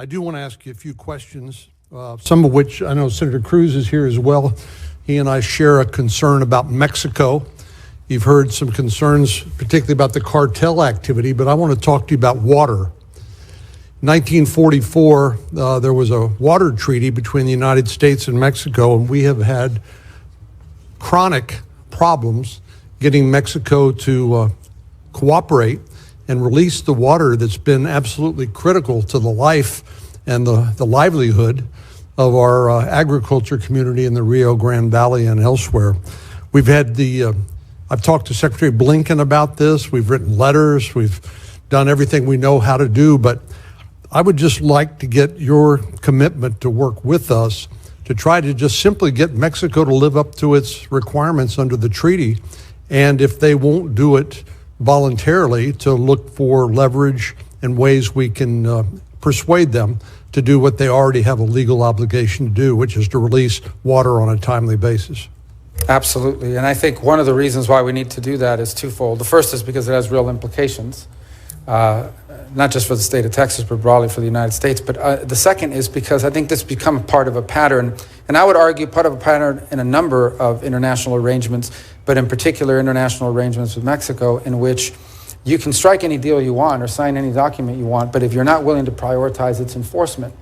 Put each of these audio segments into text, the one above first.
do want to ask you a few questions, some of which I know Senator Cruz is here as well. He and I share a concern about Mexico. You've heard some concerns, particularly about the cartel activity, but I want to talk to you about water. 1944, there was a water treaty between the United States and Mexico, and we have had chronic problems getting Mexico to cooperate and release the water that's been absolutely critical to the life and the livelihood of our agriculture community in the Rio Grande Valley and elsewhere. We've had I've talked to Secretary Blinken about this. We've written letters. We've done everything we know how to do, but I would just like to get your commitment to work with us to try to just simply get Mexico to live up to its requirements under the treaty. And if they won't do it voluntarily, to look for leverage and ways we can persuade them to do what they already have a legal obligation to do, which is to release water on a timely basis. Absolutely. And I think one of the reasons why we need to do that is twofold. The first is because it has real implications, not just for the state of Texas, but broadly for the United States. But the second is because I think this has become part of a pattern, and I would argue part of a pattern in a number of international arrangements, but in particular international arrangements with Mexico, in which you can strike any deal you want or sign any document you want, but if you're not willing to prioritize its enforcement,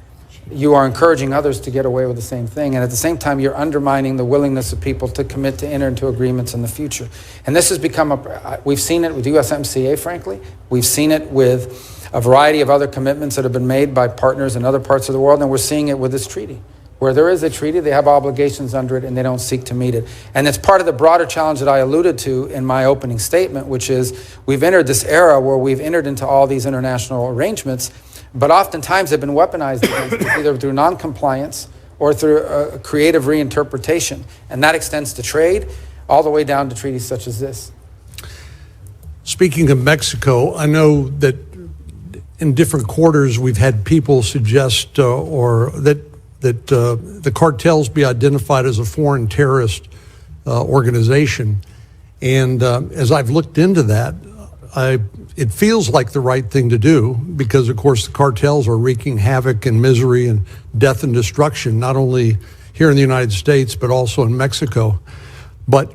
you are encouraging others to get away with the same thing. And at the same time, you're undermining the willingness of people to commit to enter into agreements in the future. And this has become we've seen it with USMCA, frankly. We've seen it with a variety of other commitments that have been made by partners in other parts of the world. And we're seeing it with this treaty. Where there is a treaty, they have obligations under it, and they don't seek to meet it. And it's part of the broader challenge that I alluded to in my opening statement, which is we've entered this era where we've entered into all these international arrangements, but oftentimes they've been weaponized against us, either through non-compliance or through a creative reinterpretation. And that extends to trade all the way down to treaties such as this. Speaking of Mexico, I know that in different quarters we've had people suggest that the cartels be identified as a foreign terrorist organization. And as I've looked into that, it feels like the right thing to do because, of course, the cartels are wreaking havoc and misery and death and destruction, not only here in the United States, but also in Mexico. But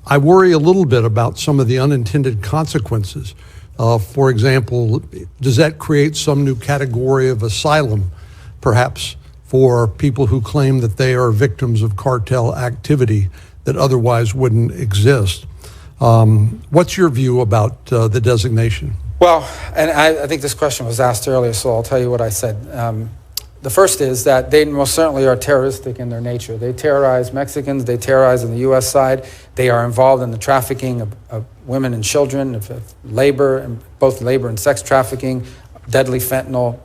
I worry a little bit about some of the unintended consequences. For example, does that create some new category of asylum, perhaps, for people who claim that they are victims of cartel activity that otherwise wouldn't exist? What's your view about the designation? Well, and I think this question was asked earlier, so I'll tell you what I said. The first is that they most certainly are terroristic in their nature. They terrorize Mexicans, they terrorize on the U.S. side. They are involved in the trafficking of women and children, of labor, and both labor and sex trafficking, deadly fentanyl,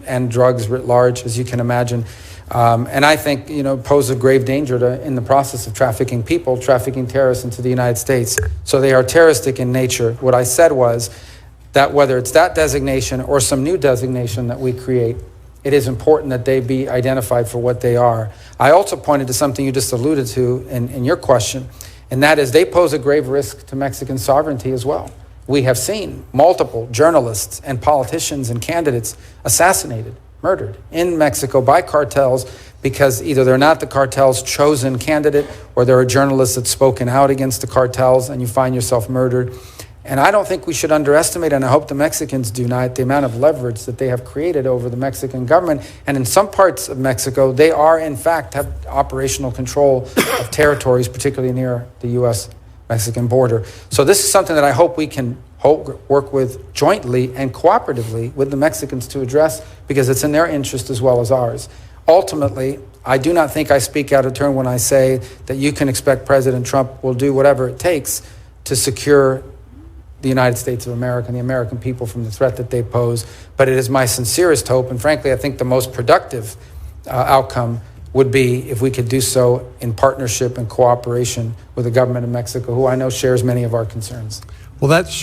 and drugs writ large, as you can imagine. And I think, pose a grave danger in the process of trafficking people, trafficking terrorists into the United States. So they are terroristic in nature. What I said was that whether it's that designation or some new designation that we create, it is important that they be identified for what they are. I also pointed to something you just alluded to in your question, and that is they pose a grave risk to Mexican sovereignty as well. We have seen multiple journalists and politicians and candidates assassinated, murdered in Mexico by cartels because either they're not the cartel's chosen candidate or there are journalists that spoken out against the cartels and you find yourself murdered. And I don't think we should underestimate, and I hope the Mexicans do not, the amount of leverage that they have created over the Mexican government. And in some parts of Mexico, they are, in fact, have operational control of territories, particularly near the U.S.-Mexican border. So this is something that I hope we can work with jointly and cooperatively with the Mexicans to address, because it's in their interest as well as ours. Ultimately, I do not think I speak out of turn when I say that you can expect President Trump will do whatever it takes to secure the United States of America and the American people from the threat that they pose. But it is my sincerest hope, and frankly, I think the most productive outcome would be if we could do so in partnership and cooperation with the government of Mexico, who I know shares many of our concerns. Well, that's